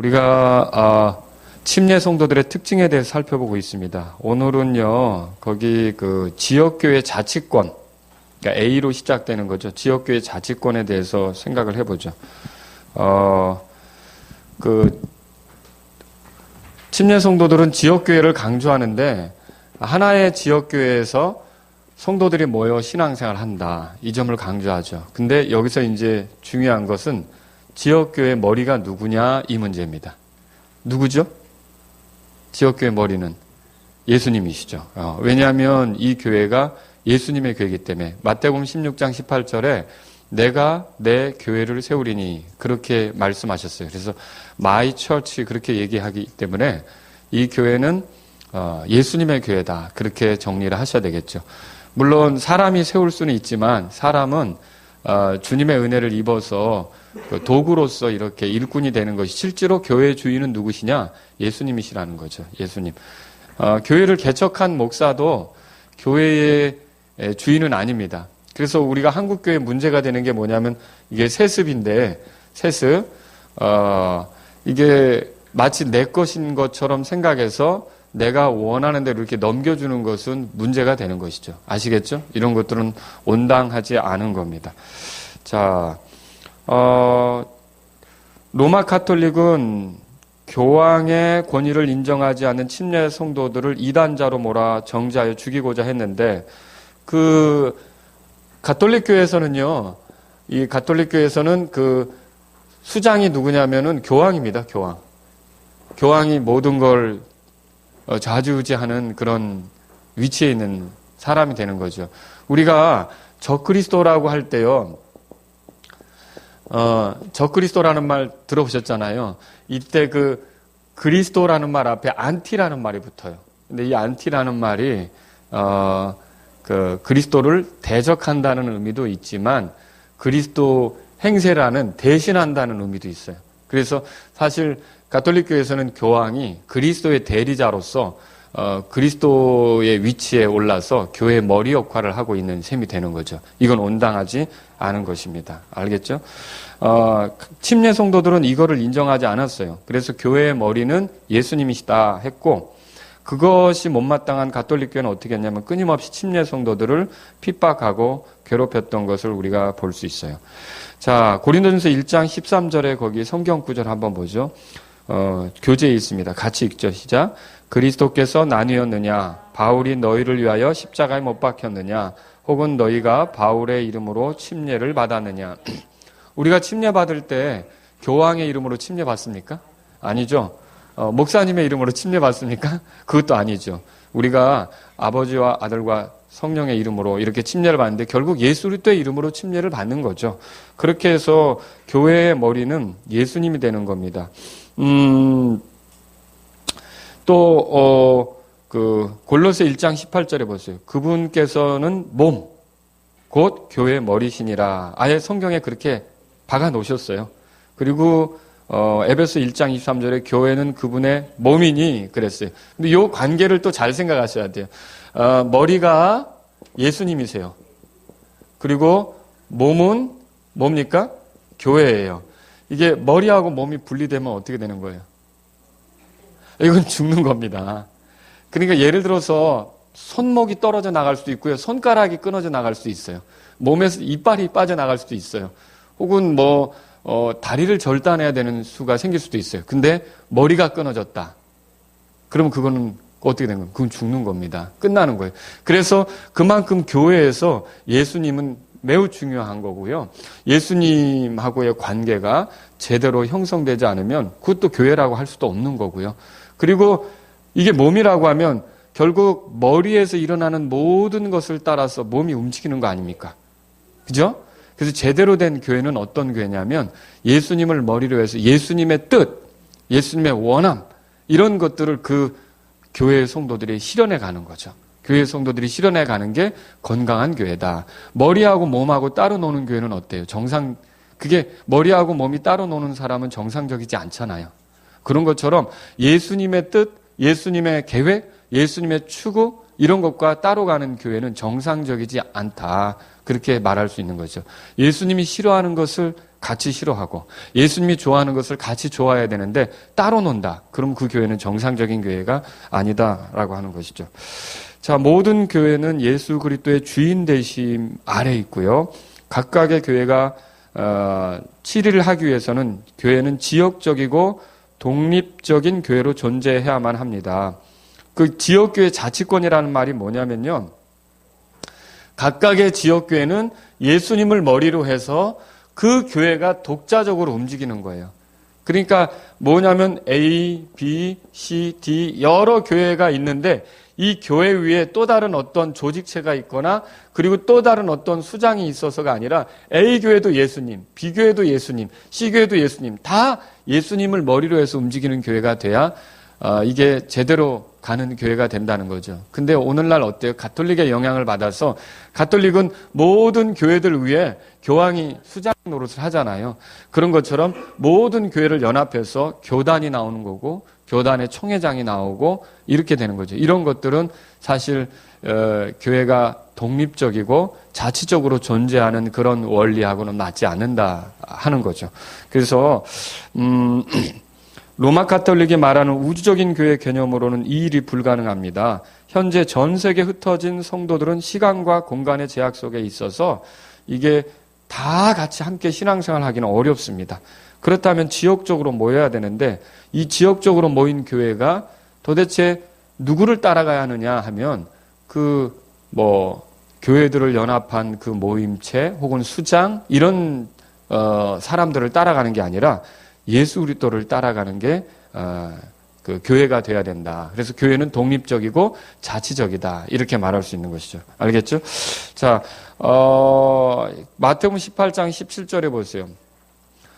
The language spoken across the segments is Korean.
우리가 침례 성도들의 특징에 대해서 살펴보고 있습니다. 오늘은요, 거기 그 지역교회 자치권, 그러니까 A로 시작되는 거죠. 지역교회 자치권에 대해서 생각을 해보죠. 침례 성도들은 지역교회를 강조하는데 하나의 지역교회에서 성도들이 모여 신앙생활을 한다. 이 점을 강조하죠. 근데 여기서 이제 중요한 것은 지역교회 머리가 누구냐 이 문제입니다. 누구죠? 지역교회 머리는 예수님이시죠. 왜냐하면 이 교회가 예수님의 교회이기 때문에 마태복음 16장 18절에 내가 내 교회를 세우리니 그렇게 말씀하셨어요. 그래서 My Church 그렇게 얘기하기 때문에 이 교회는 예수님의 교회다. 그렇게 정리를 하셔야 되겠죠. 물론 사람이 세울 수는 있지만 사람은 주님의 은혜를 입어서 도구로서 이렇게 일꾼이 되는 것이 실제로 교회의 주인은 누구시냐? 예수님이시라는 거죠. 예수님. 교회를 개척한 목사도 교회의 주인은 아닙니다. 그래서 우리가 한국교회 문제가 되는 게 뭐냐면 이게 세습인데 세습 이게 마치 내 것인 것처럼 생각해서 내가 원하는 대로 이렇게 넘겨주는 것은 문제가 되는 것이죠. 아시겠죠? 이런 것들은 온당하지 않은 겁니다. 자, 로마 가톨릭은 교황의 권위를 인정하지 않는 침례 성도들을 이단자로 몰아 정죄하여 죽이고자 했는데 그 가톨릭 교회에서는요, 이 가톨릭 교회에서는 그 수장이 누구냐면은 교황입니다. 교황. 교황이 모든 걸 좌지우지하는 그런 위치에 있는 사람이 되는 거죠. 우리가 적그리스도라고 할 때요, 적그리스도라는 말 들어보셨잖아요. 이때 그 그리스도라는 말 앞에 안티라는 말이 붙어요. 근데 이 안티라는 말이 그 그리스도를 대적한다는 의미도 있지만 그리스도 행세라는 대신한다는 의미도 있어요. 그래서 사실 가톨릭 교회에서는 교황이 그리스도의 대리자로서 그리스도의 위치에 올라서 교회의 머리 역할을 하고 있는 셈이 되는 거죠. 이건 온당하지 않은 것입니다. 알겠죠? 침례 성도들은 이거를 인정하지 않았어요. 그래서 교회의 머리는 예수님이시다 했고 그것이 못마땅한 가톨릭 교회는 어떻게 했냐면 끊임없이 침례 성도들을 핍박하고 괴롭혔던 것을 우리가 볼 수 있어요. 자, 고린도전서 1장 13절에 거기 성경 구절 한번 보죠. 교재에 있습니다. 같이 읽죠. 시작. 그리스도께서 나뉘었느냐? 바울이 너희를 위하여 십자가에 못 박혔느냐? 혹은 너희가 바울의 이름으로 침례를 받았느냐? 우리가 침례 받을 때 교황의 이름으로 침례 받습니까? 아니죠. 목사님의 이름으로 침례 받습니까? 그것도 아니죠. 우리가 아버지와 아들과 성령의 이름으로 이렇게 침례를 받는데 결국 예수 그리스도의 이름으로 침례를 받는 거죠. 그렇게 해서 교회의 머리는 예수님이 되는 겁니다. 골로새 1장 18절에 보세요. 그분께서는 몸, 곧 교회의 머리시니라. 아예 성경에 그렇게 박아 놓으셨어요. 그리고 에베소 1장 23절에 교회는 그분의 몸이니 그랬어요. 근데 이 관계를 또 잘 생각하셔야 돼요. 머리가 예수님이세요. 그리고 몸은 뭡니까? 교회예요. 이게 머리하고 몸이 분리되면 어떻게 되는 거예요? 이건 죽는 겁니다. 그러니까 예를 들어서 손목이 떨어져 나갈 수도 있고요. 손가락이 끊어져 나갈 수도 있어요. 몸에서 이빨이 빠져나갈 수도 있어요. 혹은 다리를 절단해야 되는 수가 생길 수도 있어요. 근데 머리가 끊어졌다. 그러면 그거는 어떻게 된 거예요? 그건 죽는 겁니다. 끝나는 거예요. 그래서 그만큼 교회에서 예수님은 매우 중요한 거고요. 예수님하고의 관계가 제대로 형성되지 않으면 그것도 교회라고 할 수도 없는 거고요. 그리고 이게 몸이라고 하면 결국 머리에서 일어나는 모든 것을 따라서 몸이 움직이는 거 아닙니까? 그죠? 그래서 제대로 된 교회는 어떤 교회냐면 예수님을 머리로 해서 예수님의 뜻, 예수님의 원함 이런 것들을 그 교회의 성도들이 실현해 가는 거죠. 교회 성도들이 실현해 가는 게 건강한 교회다. 머리하고 몸하고 따로 노는 교회는 어때요? 그게 머리하고 몸이 따로 노는 사람은 정상적이지 않잖아요. 그런 것처럼 예수님의 뜻, 예수님의 계획, 예수님의 추구 이런 것과 따로 가는 교회는 정상적이지 않다. 그렇게 말할 수 있는 거죠. 예수님이 싫어하는 것을 같이 싫어하고 예수님이 좋아하는 것을 같이 좋아해야 되는데 따로 논다. 그럼 그 교회는 정상적인 교회가 아니다라고 하는 것이죠. 자, 모든 교회는 예수 그리스도의 주인 되심 아래 있고요. 각각의 교회가 치리를 하기 위해서는 교회는 지역적이고 독립적인 교회로 존재해야만 합니다. 그 지역교회 자치권이라는 말이 뭐냐면요. 각각의 지역교회는 예수님을 머리로 해서 그 교회가 독자적으로 움직이는 거예요. 그러니까 뭐냐면 A, B, C, D 여러 교회가 있는데 이 교회 위에 또 다른 어떤 조직체가 있거나 그리고 또 다른 어떤 수장이 있어서가 아니라 A 교회도 예수님, B 교회도 예수님, C 교회도 예수님 다 예수님을 머리로 해서 움직이는 교회가 돼야 이게 제대로 가는 교회가 된다는 거죠. 근데 오늘날 어때요? 가톨릭의 영향을 받아서 가톨릭은 모든 교회들 위에 교황이 수장 노릇을 하잖아요. 그런 것처럼 모든 교회를 연합해서 교단이 나오는 거고 교단의 총회장이 나오고 이렇게 되는 거죠. 이런 것들은 사실 교회가 독립적이고 자치적으로 존재하는 그런 원리하고는 맞지 않는다 하는 거죠. 그래서 로마 가톨릭이 말하는 우주적인 교회 개념으로는 이 일이 불가능합니다. 현재 전 세계에 흩어진 성도들은 시간과 공간의 제약 속에 있어서 이게 다 같이 함께 신앙생활 하기는 어렵습니다. 그렇다면 지역적으로 모여야 되는데 이 지역적으로 모인 교회가 도대체 누구를 따라가야 하느냐 하면 교회들을 연합한 그 모임체 혹은 수장 이런 사람들을 따라가는 게 아니라 예수 그리스도를 따라가는 게 그 교회가 돼야 된다. 그래서 교회는 독립적이고 자치적이다. 이렇게 말할 수 있는 것이죠. 알겠죠? 자, 마태복음 18장 17절에 보세요.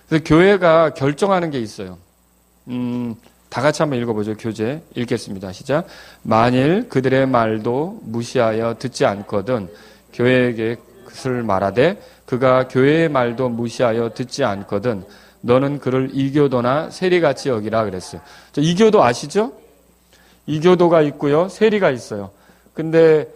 그래서 교회가 결정하는 게 있어요. 다 같이 한번 읽어보죠. 교재 읽겠습니다. 시작. 만일 그들의 말도 무시하여 듣지 않거든 교회에게 그것을 말하되 그가 교회의 말도 무시하여 듣지 않거든 너는 그를 이교도나 세리같이 여기라 그랬어요. 이교도 아시죠? 이교도가 있고요. 세리가 있어요. 근데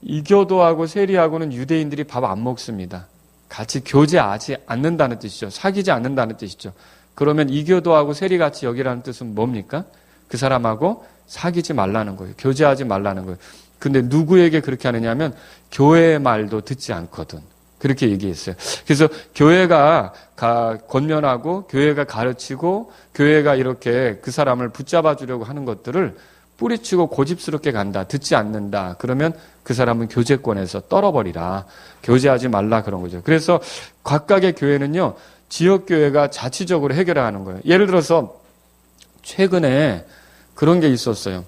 이교도하고 세리하고는 유대인들이 밥 안 먹습니다. 같이 교제하지 않는다는 뜻이죠. 사귀지 않는다는 뜻이죠. 그러면 이교도하고 세리같이 여기라는 뜻은 뭡니까? 그 사람하고 사귀지 말라는 거예요. 교제하지 말라는 거예요. 근데 누구에게 그렇게 하느냐면 교회의 말도 듣지 않거든. 그렇게 얘기했어요. 그래서 교회가 권면하고 교회가 가르치고 교회가 이렇게 그 사람을 붙잡아 주려고 하는 것들을 뿌리치고 고집스럽게 간다. 듣지 않는다. 그러면 그 사람은 교제권에서 떨어버리라. 교제하지 말라 그런 거죠. 그래서 각각의 교회는요. 지역교회가 자치적으로 해결하는 거예요. 예를 들어서 최근에 그런 게 있었어요.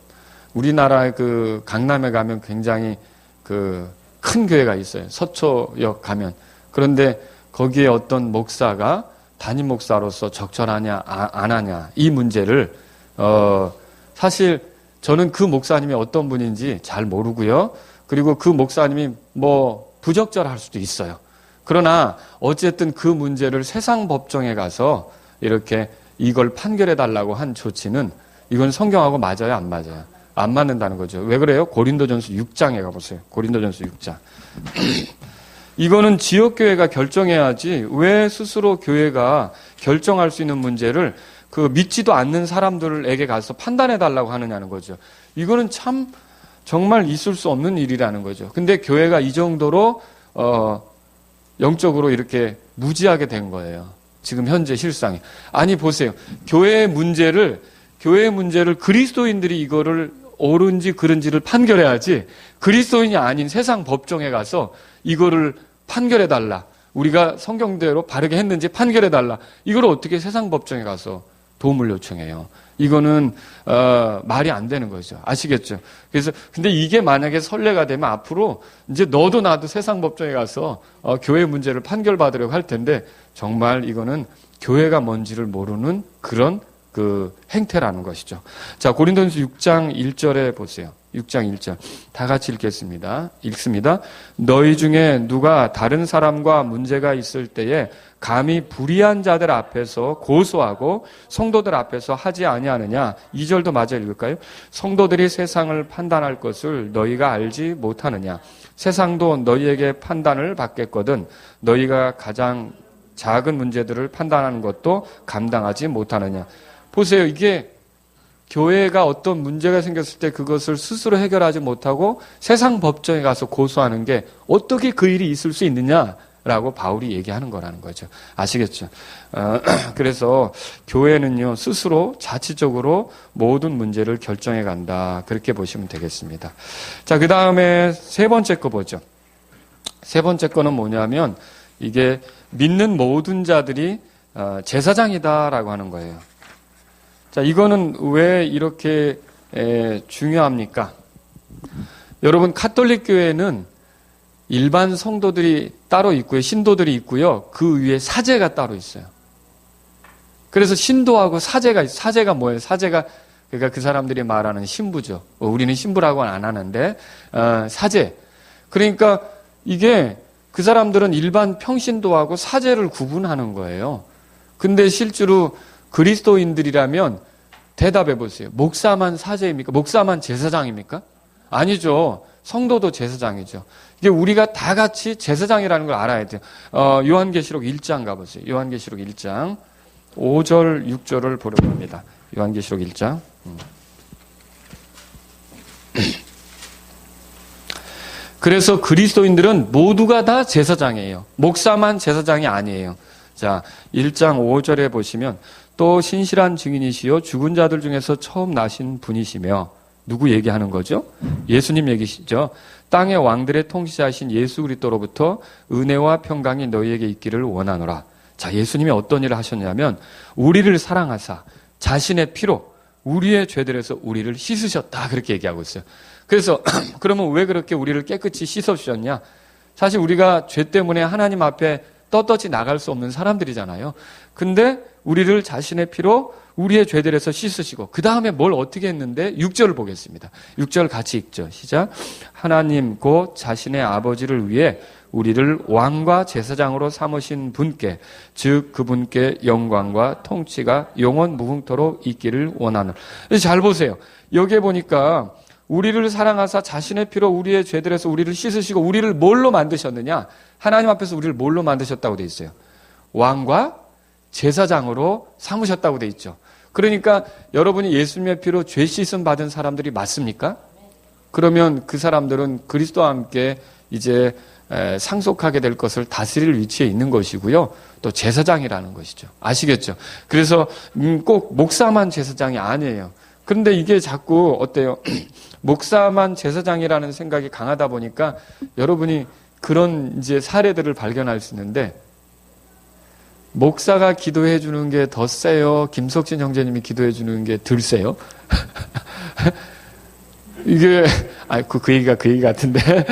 우리나라 그 강남에 가면 굉장히 큰 교회가 있어요. 서초역 가면. 그런데 거기에 어떤 목사가 담임 목사로서 적절하냐 안 하냐 이 문제를 사실 저는 그 목사님이 어떤 분인지 잘 모르고요. 그리고 그 목사님이 부적절할 수도 있어요. 그러나 어쨌든 그 문제를 세상 법정에 가서 이렇게 이걸 판결해 달라고 한 조치는 이건 성경하고 맞아요, 안 맞아요? 안 맞는다는 거죠. 왜 그래요? 고린도전서 6장에 가보세요. 고린도전서 6장. 이거는 지역교회가 결정해야지 왜 스스로 교회가 결정할 수 있는 문제를 믿지도 않는 사람들에게 가서 판단해 달라고 하느냐는 거죠. 이거는 참 정말 있을 수 없는 일이라는 거죠. 근데 교회가 이 정도로 영적으로 이렇게 무지하게 된 거예요. 지금 현재 실상에. 아니 보세요. 교회의 문제를 그리스도인들이 이거를 옳은지 그른지를 판결해야지 그리스도인이 아닌 세상 법정에 가서 이거를 판결해달라. 우리가 성경대로 바르게 했는지 판결해달라. 이걸 어떻게 세상 법정에 가서 도움을 요청해요. 이거는 말이 안 되는 거죠. 아시겠죠? 그래서 근데 이게 만약에 선례가 되면 앞으로 이제 너도 나도 세상 법정에 가서 교회 문제를 판결받으려고 할 텐데 정말 이거는 교회가 뭔지를 모르는 그런 행태라는 것이죠. 자, 고린도전서 6장 1절에 보세요. 6장 1절. 다 같이 읽겠습니다. 읽습니다. 너희 중에 누가 다른 사람과 문제가 있을 때에 감히 불의한 자들 앞에서 고소하고 성도들 앞에서 하지 아니하느냐. 2절도 마저 읽을까요? 성도들이 세상을 판단할 것을 너희가 알지 못하느냐. 세상도 너희에게 판단을 받겠거든 너희가 가장 작은 문제들을 판단하는 것도 감당하지 못하느냐. 보세요. 이게 교회가 어떤 문제가 생겼을 때 그것을 스스로 해결하지 못하고 세상 법정에 가서 고소하는 게 어떻게 그 일이 있을 수 있느냐라고 바울이 얘기하는 거라는 거죠. 아시겠죠? 그래서 교회는요, 스스로 자치적으로 모든 문제를 결정해 간다. 그렇게 보시면 되겠습니다. 자, 그 다음에 세 번째 거 보죠. 세 번째 거는 뭐냐면 이게 믿는 모든 자들이 제사장이다라고 하는 거예요. 자, 이거는 왜 이렇게 중요합니까? 여러분, 카톨릭 교회는 일반 성도들이 따로 있고요. 신도들이 있고요. 그 위에 사제가 따로 있어요. 그래서 신도하고 사제가 있어요. 사제가 뭐예요? 사제가 그러니까 그 사람들이 말하는 신부죠. 우리는 신부라고는 안 하는데 사제. 그러니까 이게 그 사람들은 일반 평신도하고 사제를 구분하는 거예요. 근데 실제로 그리스도인들이라면 대답해 보세요. 목사만 사제입니까? 목사만 제사장입니까? 아니죠. 성도도 제사장이죠. 이게 우리가 다 같이 제사장이라는 걸 알아야 돼요. 요한계시록 1장 가보세요. 요한계시록 1장 5절 6절을 보려고 합니다. 요한계시록 1장. 그래서 그리스도인들은 모두가 다 제사장이에요. 목사만 제사장이 아니에요. 자, 1장 5절에 보시면 또 신실한 증인이시요 죽은 자들 중에서 처음 나신 분이시며 누구 얘기하는 거죠? 예수님 얘기시죠. 땅의 왕들의 통치자이신 예수 그리스도로부터 은혜와 평강이 너희에게 있기를 원하노라. 자, 예수님이 어떤 일을 하셨냐면 우리를 사랑하사 자신의 피로 우리의 죄들에서 우리를 씻으셨다. 그렇게 얘기하고 있어요. 그래서 그러면 왜 그렇게 우리를 깨끗이 씻어주셨냐? 사실 우리가 죄 때문에 하나님 앞에 떳떳이 나갈 수 없는 사람들이잖아요. 근데 우리를 자신의 피로 우리의 죄들에서 씻으시고 그 다음에 뭘 어떻게 했는데 6절을 보겠습니다. 6절 같이 읽죠. 시작. 하나님 곧 자신의 아버지를 위해 우리를 왕과 제사장으로 삼으신 분께 즉 그분께 영광과 통치가 영원 무궁토록 있기를 원하노라. 잘 보세요. 여기에 보니까 우리를 사랑하사 자신의 피로 우리의 죄들에서 우리를 씻으시고 우리를 뭘로 만드셨느냐? 하나님 앞에서 우리를 뭘로 만드셨다고 돼 있어요? 왕과 제사장으로 삼으셨다고 돼 있죠. 그러니까 여러분이 예수님의 피로 죄 씻음 받은 사람들이 맞습니까? 그러면 그 사람들은 그리스도와 함께 이제 상속하게 될 것을 다스릴 위치에 있는 것이고요. 또 제사장이라는 것이죠. 아시겠죠? 그래서 꼭 목사만 제사장이 아니에요. 그런데 이게 자꾸 어때요? 목사만 제사장이라는 생각이 강하다 보니까 여러분이 그런 이제 사례들을 발견할 수 있는데 목사가 기도해 주는 게 더 세요? 김석진 형제님이 기도해 주는 게 덜 세요? 이게 그 얘기가 그 얘기 같은데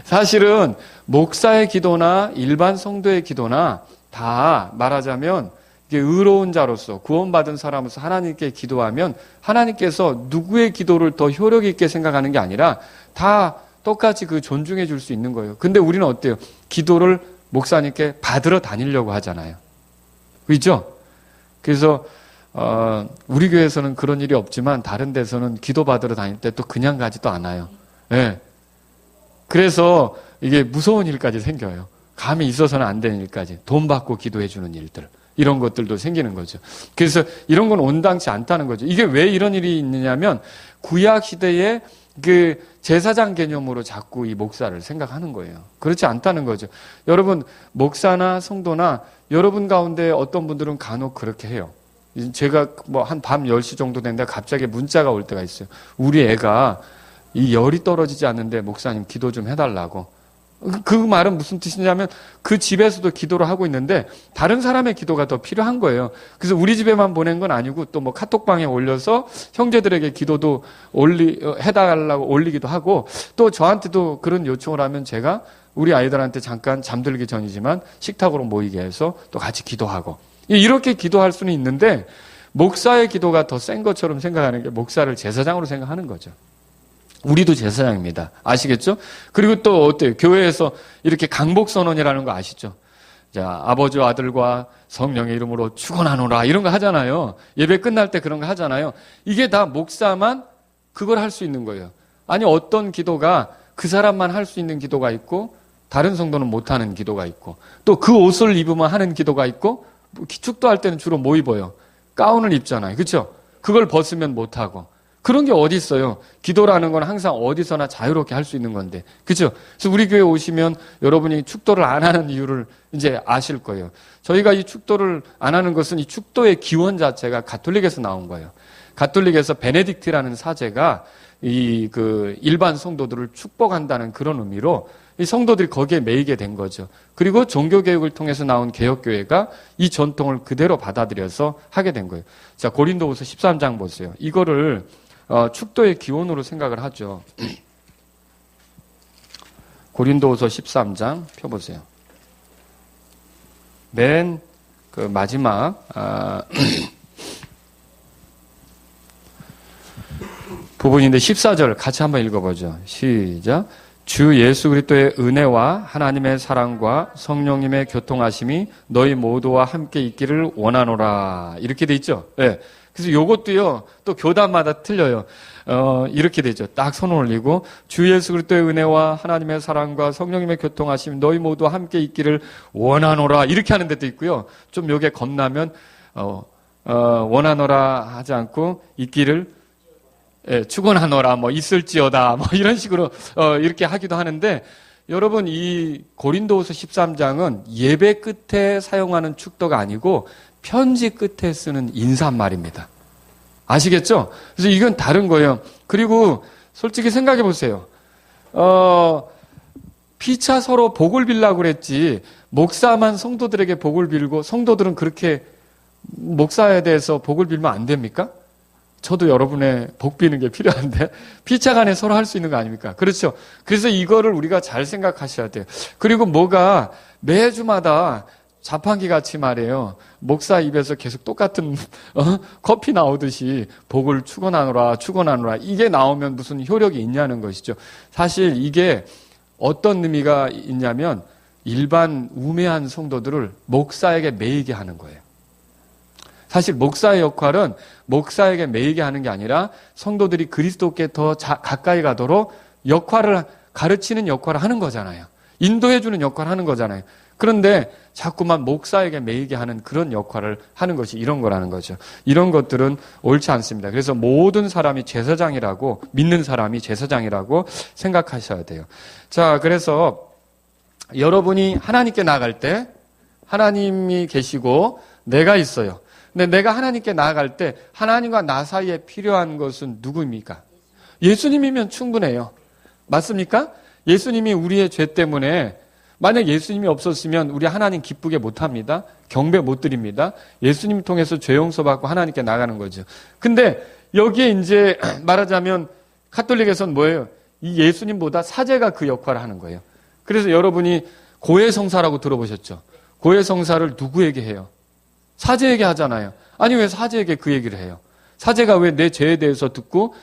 사실은 목사의 기도나 일반 성도의 기도나 다 말하자면 이게 의로운 자로서 구원받은 사람으로서 하나님께 기도하면 하나님께서 누구의 기도를 더 효력 있게 생각하는 게 아니라 다 똑같이 그 존중해 줄 수 있는 거예요. 근데 우리는 어때요? 기도를 목사님께 받으러 다니려고 하잖아요. 그렇죠? 그래서 우리 교회에서는 그런 일이 없지만 다른 데서는 기도 받으러 다닐 때 또 그냥 가지도 않아요. 네. 그래서 이게 무서운 일까지 생겨요. 감이 있어서는 안 되는 일까지. 돈 받고 기도해 주는 일들. 이런 것들도 생기는 거죠. 그래서 이런 건 온당치 않다는 거죠. 이게 왜 이런 일이 있느냐면 구약 시대에 그 제사장 개념으로 자꾸 이 목사를 생각하는 거예요. 그렇지 않다는 거죠. 여러분 목사나 성도나 여러분 가운데 어떤 분들은 간혹 그렇게 해요. 제가 뭐 한 밤 10시 정도 됐는데 갑자기 문자가 올 때가 있어요. 우리 애가 이 열이 떨어지지 않는데 목사님 기도 좀 해달라고. 그 말은 무슨 뜻이냐면 그 집에서도 기도를 하고 있는데 다른 사람의 기도가 더 필요한 거예요. 그래서 우리 집에만 보낸 건 아니고 또 뭐 카톡방에 올려서 형제들에게 기도도 해달라고 올리기도 하고 또 저한테도 그런 요청을 하면 제가 우리 아이들한테 잠깐 잠들기 전이지만 식탁으로 모이게 해서 또 같이 기도하고 이렇게 기도할 수는 있는데 목사의 기도가 더 센 것처럼 생각하는 게 목사를 제사장으로 생각하는 거죠. 우리도 제사장입니다. 아시겠죠? 그리고 또 어때요? 교회에서 이렇게 강복선언이라는 거 아시죠? 자, 아버지와 아들과 성령의 이름으로 축원하노라 이런 거 하잖아요. 예배 끝날 때 그런 거 하잖아요. 이게 다 목사만 그걸 할 수 있는 거예요. 아니 어떤 기도가 그 사람만 할 수 있는 기도가 있고 다른 성도는 못하는 기도가 있고, 또 그 옷을 입으면 하는 기도가 있고, 축도할 때는 주로 뭐 입어요? 가운을 입잖아요. 그렇죠? 그걸 벗으면 못하고. 그런 게 어디 있어요? 기도라는 건 항상 어디서나 자유롭게 할 수 있는 건데. 그렇죠? 그래서 우리 교회 오시면 여러분이 축도를 안 하는 이유를 이제 아실 거예요. 저희가 이 축도를 안 하는 것은 이 축도의 기원 자체가 가톨릭에서 나온 거예요. 가톨릭에서 베네딕트라는 사제가 일반 성도들을 축복한다는 그런 의미로 이 성도들이 거기에 매이게 된 거죠. 그리고 종교개혁을 통해서 나온 개혁교회가 이 전통을 그대로 받아들여서 하게 된 거예요. 자, 고린도후서 13장 보세요. 이거를 축도의 기원으로 생각을 하죠. 고린도후서 13장 펴보세요. 맨 그 마지막 부분인데 14절 같이 한번 읽어보죠. 시작. 주 예수 그리스도의 은혜와 하나님의 사랑과 성령님의 교통하심이 너희 모두와 함께 있기를 원하노라. 이렇게 돼 있죠. 네. 그래서 요것도요, 또 교단마다 틀려요. 이렇게 되죠. 딱 손을 올리고, 주 예수 그리스도의 은혜와 하나님의 사랑과 성령님의 교통하심이 너희 모두와 함께 있기를 원하노라. 이렇게 하는 데도 있고요. 좀 요게 겁나면, 원하노라 하지 않고, 있기를 축원하노라, 있을지어다, 이런 식으로, 이렇게 하기도 하는데, 여러분, 이 고린도후서 13장은 예배 끝에 사용하는 축도가 아니고, 편지 끝에 쓰는 인사말입니다. 아시겠죠? 그래서 이건 다른 거예요. 그리고, 솔직히 생각해 보세요. 피차 서로 복을 빌라고 그랬지, 목사만 성도들에게 복을 빌고, 성도들은 그렇게 목사에 대해서 복을 빌면 안 됩니까? 저도 여러분의 복 비는 게 필요한데 피차 간에 서로 할 수 있는 거 아닙니까? 그렇죠. 그래서 이거를 우리가 잘 생각하셔야 돼요. 그리고 뭐가 매주마다 자판기 같이 말이에요. 목사 입에서 계속 똑같은 커피 나오듯이 복을 축원하노라 이게 나오면 무슨 효력이 있냐는 것이죠. 사실 이게 어떤 의미가 있냐면 일반 우매한 성도들을 목사에게 매이게 하는 거예요. 사실 목사의 역할은 목사에게 매이게 하는 게 아니라 성도들이 그리스도께 더 가까이 가도록 역할을 가르치는 역할을 하는 거잖아요. 인도해주는 역할을 하는 거잖아요. 그런데 자꾸만 목사에게 매이게 하는 그런 역할을 하는 것이 이런 거라는 거죠. 이런 것들은 옳지 않습니다. 그래서 모든 사람이 제사장이라고, 믿는 사람이 제사장이라고 생각하셔야 돼요. 자, 그래서 여러분이 하나님께 나아갈 때 하나님이 계시고 내가 있어요. 근데 내가 하나님께 나아갈 때 하나님과 나 사이에 필요한 것은 누구입니까? 예수님이면 충분해요. 맞습니까? 예수님이 우리의 죄 때문에, 만약 예수님이 없었으면 우리 하나님 기쁘게 못합니다. 경배 못 드립니다. 예수님 통해서 죄 용서받고 하나님께 나가는 거죠. 근데 여기에 이제 말하자면 가톨릭에서는 뭐예요? 이 예수님보다 사제가 그 역할을 하는 거예요. 그래서 여러분이 고해성사라고 들어보셨죠? 고해성사를 누구에게 해요? 사제에게 하잖아요. 아니 왜 사제에게 그 얘기를 해요? 사제가 왜 내 죄에 대해서 듣고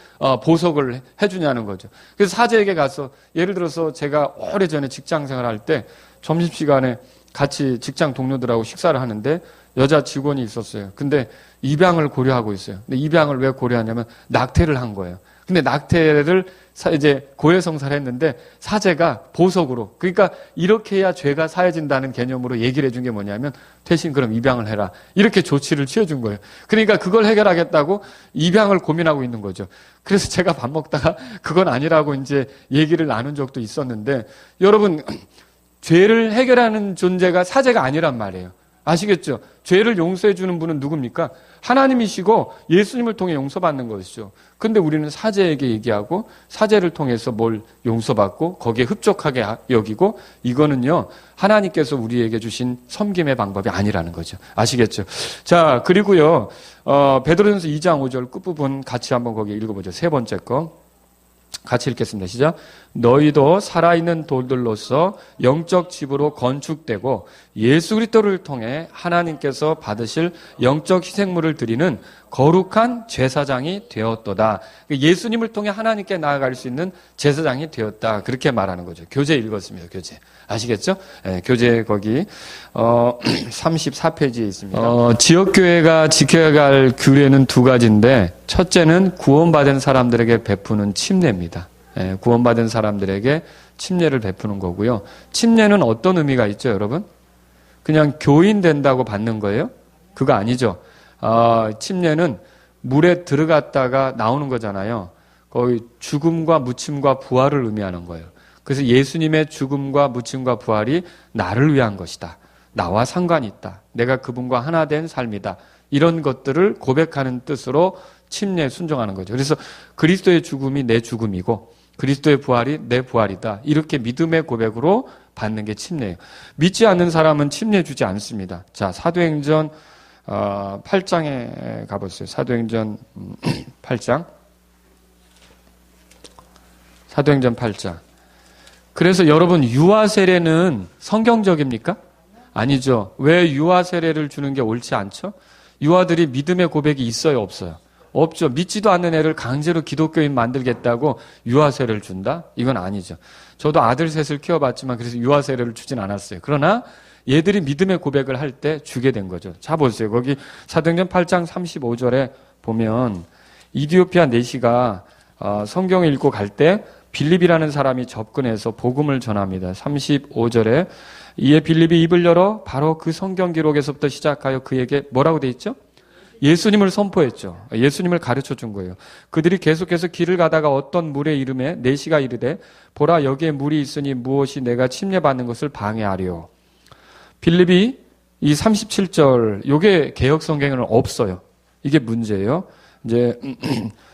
보석을 해주냐는 거죠. 그래서 사제에게 가서, 예를 들어서 제가 오래전에 직장생활 할 때 점심시간에 같이 직장 동료들하고 식사를 하는데 여자 직원이 있었어요. 근데 입양을 고려하고 있어요. 근데 입양을 왜 고려하냐면 낙태를 한 거예요. 근데 낙태를 이제 고해성사를 했는데 사제가 보석으로, 그러니까 이렇게 해야 죄가 사해진다는 개념으로 얘기를 해준 게 뭐냐면 대신 그럼 입양을 해라, 이렇게 조치를 취해준 거예요. 그러니까 그걸 해결하겠다고 입양을 고민하고 있는 거죠. 그래서 제가 밥 먹다가 그건 아니라고 이제 얘기를 나눈 적도 있었는데, 여러분 죄를 해결하는 존재가 사제가 아니란 말이에요. 아시겠죠? 죄를 용서해 주는 분은 누굽니까? 하나님이시고 예수님을 통해 용서받는 것이죠. 근데 우리는 사제에게 얘기하고 사제를 통해서 뭘 용서받고 거기에 흡족하게 여기고, 이거는요 하나님께서 우리에게 주신 섬김의 방법이 아니라는 거죠. 아시겠죠? 자, 그리고요 베드로전서 2장 5절 끝부분 같이 한번 거기 읽어보죠. 세 번째 거 같이 읽겠습니다. 시작. 너희도 살아있는 돌들로서 영적 집으로 건축되고 예수 그리스도를 통해 하나님께서 받으실 영적 희생물을 드리는 거룩한 제사장이 되었도다. 예수님을 통해 하나님께 나아갈 수 있는 제사장이 되었다. 그렇게 말하는 거죠. 교재 읽었습니다. 교재. 아시겠죠? 네, 교재 거기 34페이지에 있습니다. 지역교회가 지켜야 할 규례는 두 가지인데, 첫째는 구원받은 사람들에게 베푸는 침례입니다. 구원받은 사람들에게 침례를 베푸는 거고요. 침례는 어떤 의미가 있죠, 여러분? 그냥 교인 된다고 받는 거예요? 그거 아니죠. 침례는 물에 들어갔다가 나오는 거잖아요. 거의 죽음과 묻힘과 부활을 의미하는 거예요. 그래서 예수님의 죽음과 묻힘과 부활이 나를 위한 것이다. 나와 상관이 있다. 내가 그분과 하나 된 삶이다. 이런 것들을 고백하는 뜻으로 침례에 순종하는 거죠. 그래서 그리스도의 죽음이 내 죽음이고 그리스도의 부활이 내 부활이다. 이렇게 믿음의 고백으로 받는 게 침례예요. 믿지 않는 사람은 침례 주지 않습니다. 자, 사도행전 8장에 가보세요. 사도행전 8장. 사도행전 8장. 그래서 여러분 유아 세례는 성경적입니까? 아니죠. 왜 유아 세례를 주는 게 옳지 않죠? 유아들이 믿음의 고백이 있어요, 없어요? 없죠. 믿지도 않는 애를 강제로 기독교인 만들겠다고 유아 세례를 준다? 이건 아니죠. 저도 아들 셋을 키워봤지만 그래서 유아 세례를 주진 않았어요. 그러나 얘들이 믿음의 고백을 할 때 주게 된 거죠. 자, 보세요. 거기 사도행전 8장 35절에 보면 이디오피아 내시가 성경을 읽고 갈 때 빌립이라는 사람이 접근해서 복음을 전합니다. 35절에 이에 빌립이 입을 열어 바로 그 성경 기록에서부터 시작하여 그에게 뭐라고 돼 있죠? 예수님을 선포했죠. 예수님을 가르쳐 준 거예요. 그들이 계속해서 길을 가다가 어떤 물의 이름에 내시가 이르되 보라 여기에 물이 있으니 무엇이 내가 침례받는 것을 방해하리요. 빌립이 이 37절 요게 개역 성경에는 없어요. 이게 문제예요. 이제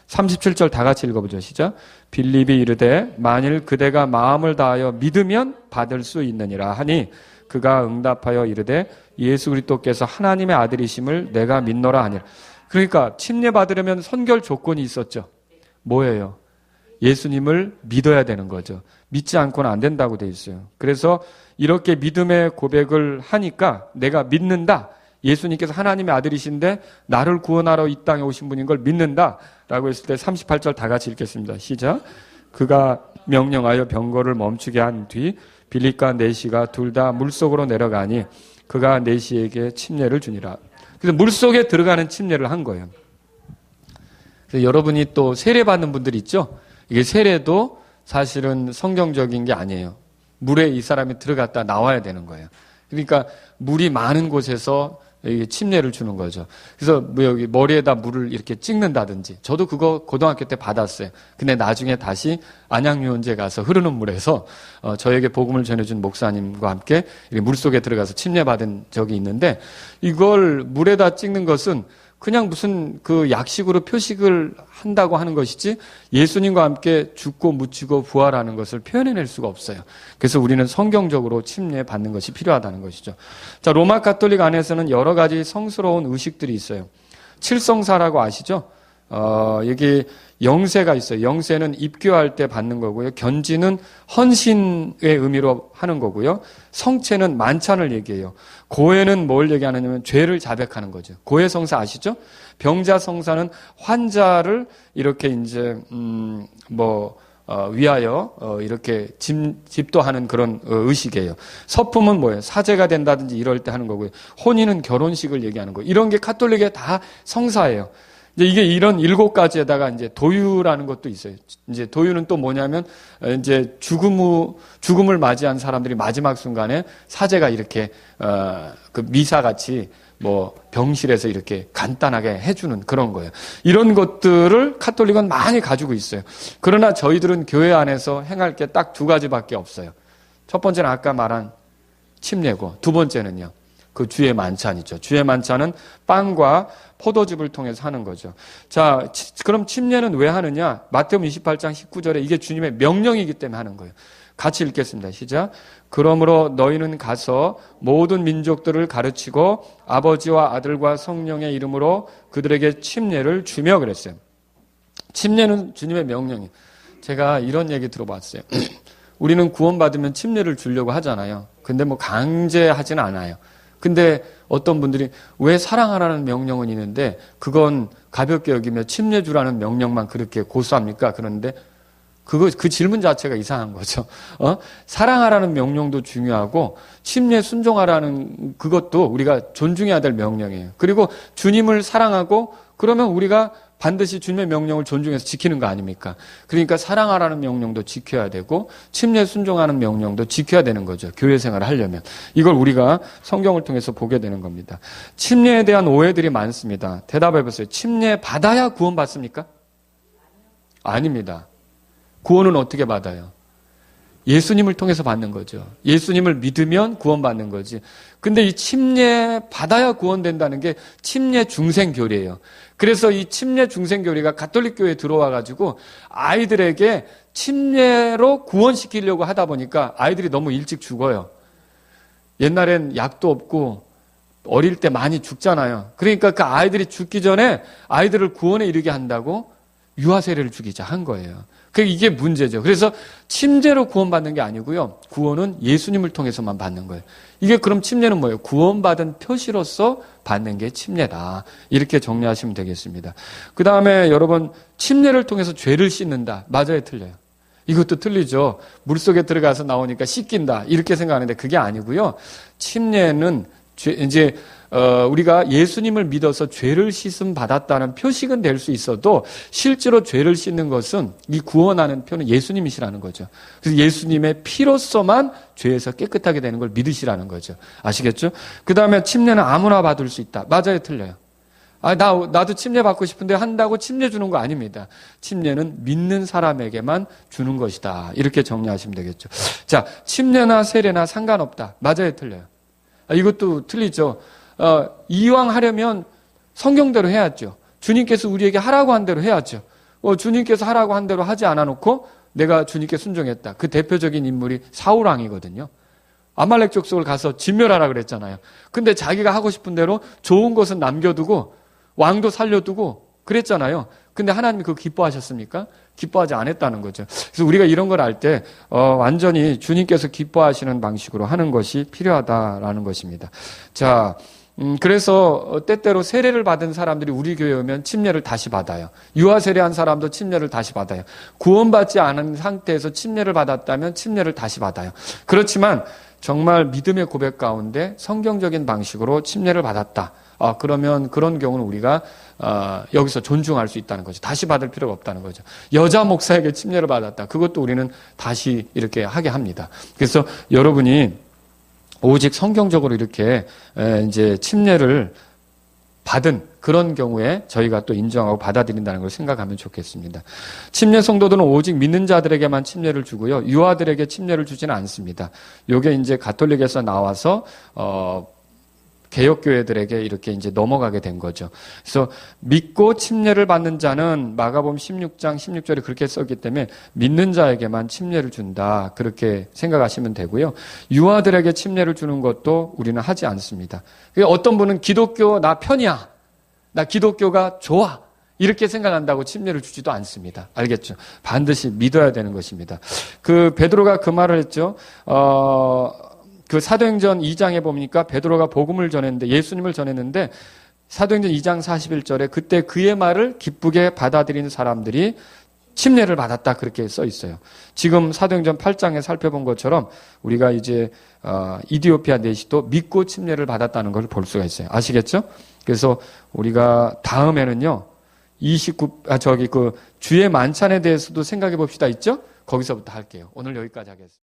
37절 다 같이 읽어보죠. 시작. 빌립이 이르되 만일 그대가 마음을 다하여 믿으면 받을 수 있느니라 하니 그가 응답하여 이르되 예수 그리스도께서 하나님의 아들이심을 내가 믿노라 하니라. 그러니까 침례 받으려면 선결 조건이 있었죠. 뭐예요? 예수님을 믿어야 되는 거죠. 믿지 않고는 안 된다고 돼 있어요. 그래서 이렇게 믿음의 고백을 하니까 내가 믿는다. 예수님께서 하나님의 아들이신데 나를 구원하러 이 땅에 오신 분인 걸 믿는다라고 했을 때 38절 다 같이 읽겠습니다. 시작. 그가 명령하여 병거를 멈추게 한 뒤 빌립과 내시가 둘 다 물속으로 내려가니 그가 내시에게 침례를 주니라. 그래서 물속에 들어가는 침례를 한 거예요. 그래서 여러분이 또 세례 받는 분들 있죠? 이게 세례도 사실은 성경적인 게 아니에요. 물에 이 사람이 들어갔다 나와야 되는 거예요. 그러니까 물이 많은 곳에서 침례를 주는 거죠. 그래서 뭐 여기 머리에다 물을 이렇게 찍는다든지 저도 그거 고등학교 때 받았어요. 근데 나중에 다시 안양유원지에 가서 흐르는 물에서 저에게 복음을 전해준 목사님과 함께 물속에 들어가서 침례 받은 적이 있는데 이걸 물에다 찍는 것은 그냥 무슨 그 약식으로 표식을 한다고 하는 것이지 예수님과 함께 죽고 묻히고 부활하는 것을 표현해낼 수가 없어요. 그래서 우리는 성경적으로 침례 받는 것이 필요하다는 것이죠. 자, 로마 가톨릭 안에서는 여러 가지 성스러운 의식들이 있어요. 칠성사라고 아시죠? 여기 영세가 있어요. 영세는 입교할 때 받는 거고요. 견지는 헌신의 의미로 하는 거고요. 성체는 만찬을 얘기해요. 고해는 뭘 얘기하느냐면 죄를 자백하는 거죠. 고해 성사 아시죠? 병자 성사는 환자를 이렇게 이제 위하여 이렇게 집도하는 그런 의식이에요. 서품은 뭐예요? 사제가 된다든지 이럴 때 하는 거고요. 혼인은 결혼식을 얘기하는 거예요. 이런 게 가톨릭에 다 성사예요. 이제 이게 이런 7가지에다가 이제 도유라는 것도 있어요. 이제 도유는 또 뭐냐면 이제 죽음을 맞이한 사람들이 마지막 순간에 사제가 이렇게 그 미사 같이 뭐 병실에서 이렇게 간단하게 해주는 그런 거예요. 이런 것들을 카톨릭은 많이 가지고 있어요. 그러나 저희들은 교회 안에서 행할 게 딱 2가지밖에 없어요. 첫 번째는 아까 말한 침례고 두 번째는요. 그 주의 만찬이죠. 주의 만찬은 빵과 포도즙을 통해서 하는 거죠. 자, 그럼 침례는 왜 하느냐? 마태복음 28장 19절에 이게 주님의 명령이기 때문에 하는 거예요. 같이 읽겠습니다. 시작. 그러므로 너희는 가서 모든 민족들을 가르치고 아버지와 아들과 성령의 이름으로 그들에게 침례를 주며 그랬어요. 침례는 주님의 명령이에요. 제가 이런 얘기 들어봤어요. 우리는 구원받으면 침례를 주려고 하잖아요. 근데 뭐 강제하지는 않아요. 근데 어떤 분들이 왜 사랑하라는 명령은 있는데 그건 가볍게 여기며 침례 주라는 명령만 그렇게 고수합니까? 그런데 그 질문 자체가 이상한 거죠. 사랑하라는 명령도 중요하고 침례 순종하라는 그것도 우리가 존중해야 될 명령이에요. 그리고 주님을 사랑하고 그러면 우리가 반드시 주님의 명령을 존중해서 지키는 거 아닙니까? 그러니까 사랑하라는 명령도 지켜야 되고 침례 순종하는 명령도 지켜야 되는 거죠. 교회 생활을 하려면. 이걸 우리가 성경을 통해서 보게 되는 겁니다. 침례에 대한 오해들이 많습니다. 대답해 보세요. 침례 받아야 구원 받습니까? 아닙니다. 구원은 어떻게 받아요? 예수님을 통해서 받는 거죠. 예수님을 믿으면 구원받는 거지. 근데 이 침례 받아야 구원된다는 게 침례 중생교리예요. 그래서 이 침례 중생교리가 가톨릭 교회에 들어와 가지고 아이들에게 침례로 구원시키려고 하다 보니까 아이들이 너무 일찍 죽어요. 옛날엔 약도 없고 어릴 때 많이 죽잖아요. 그러니까 그 아이들이 죽기 전에 아이들을 구원에 이르게 한다고 유아 세례를 주기자 한 거예요. 이게 문제죠. 그래서 침례로 구원받는 게 아니고요. 구원은 예수님을 통해서만 받는 거예요. 이게 그럼 침례는 뭐예요? 구원받은 표시로서 받는 게 침례다. 이렇게 정리하시면 되겠습니다. 그 다음에 여러분, 침례를 통해서 죄를 씻는다. 맞아요, 틀려요? 이것도 틀리죠. 물속에 들어가서 나오니까 씻긴다. 이렇게 생각하는데 그게 아니고요. 침례는 이제 우리가 예수님을 믿어서 죄를 씻음 받았다는 표식은 될 수 있어도 실제로 죄를 씻는 것은 이 구원하는 표는 예수님이시라는 거죠. 그래서 예수님의 피로서만 죄에서 깨끗하게 되는 걸 믿으시라는 거죠. 아시겠죠? 그 다음에 침례는 아무나 받을 수 있다. 맞아요, 틀려요? 나도 침례 받고 싶은데 한다고 침례 주는 거 아닙니다. 침례는 믿는 사람에게만 주는 것이다. 이렇게 정리하시면 되겠죠. 자, 침례나 세례나 상관없다. 맞아요, 틀려요? 이것도 틀리죠. 이왕 하려면 성경대로 해야죠. 주님께서 우리에게 하라고 한 대로 해야죠. 주님께서 하라고 한 대로 하지 않아 놓고 내가 주님께 순종했다. 그 대표적인 인물이 사울 왕이거든요. 아말렉 족속을 가서 진멸하라 그랬잖아요. 근데 자기가 하고 싶은 대로 좋은 것은 남겨두고 왕도 살려두고 그랬잖아요. 근데 하나님이 그거 기뻐하셨습니까? 기뻐하지 않았다는 거죠. 그래서 우리가 이런 걸 알 때 완전히 주님께서 기뻐하시는 방식으로 하는 것이 필요하다라는 것입니다. 자, 그래서 때때로 세례를 받은 사람들이 우리 교회에 오면 침례를 다시 받아요. 유아 세례한 사람도 침례를 다시 받아요. 구원받지 않은 상태에서 침례를 받았다면 침례를 다시 받아요. 그렇지만 정말 믿음의 고백 가운데 성경적인 방식으로 침례를 받았다. 그러면 그런 경우는 우리가 여기서 존중할 수 있다는 거죠. 다시 받을 필요가 없다는 거죠. 여자 목사에게 침례를 받았다. 그것도 우리는 다시 이렇게 하게 합니다. 그래서 여러분이 오직 성경적으로 이렇게 이제 침례를 받은 그런 경우에 저희가 또 인정하고 받아들인다는 걸 생각하면 좋겠습니다. 침례 성도들은 오직 믿는 자들에게만 침례를 주고요. 유아들에게 침례를 주지는 않습니다. 요게 이제 가톨릭에서 나와서 개혁교회들에게 이렇게 이제 넘어가게 된 거죠. 그래서 믿고 침례를 받는 자는 마가복음 16장 16절에 그렇게 썼기 때문에 믿는 자에게만 침례를 준다. 그렇게 생각하시면 되고요. 유아들에게 침례를 주는 것도 우리는 하지 않습니다. 어떤 분은 기독교 나 편이야. 나 기독교가 좋아. 이렇게 생각한다고 침례를 주지도 않습니다. 알겠죠? 반드시 믿어야 되는 것입니다. 베드로가 그 말을 했죠. 그 사도행전 2장에 보니까 베드로가 복음을 전했는데 예수님을 전했는데 사도행전 2장 41절에 그때 그의 말을 기쁘게 받아들인 사람들이 침례를 받았다 그렇게 써 있어요. 지금 사도행전 8장에 살펴본 것처럼 우리가 이제 이디오피아 내시도 믿고 침례를 받았다는 걸 볼 수가 있어요. 아시겠죠? 그래서 우리가 다음에는요. 주의 만찬에 대해서도 생각해 봅시다. 있죠? 거기서부터 할게요. 오늘 여기까지 하겠습니다.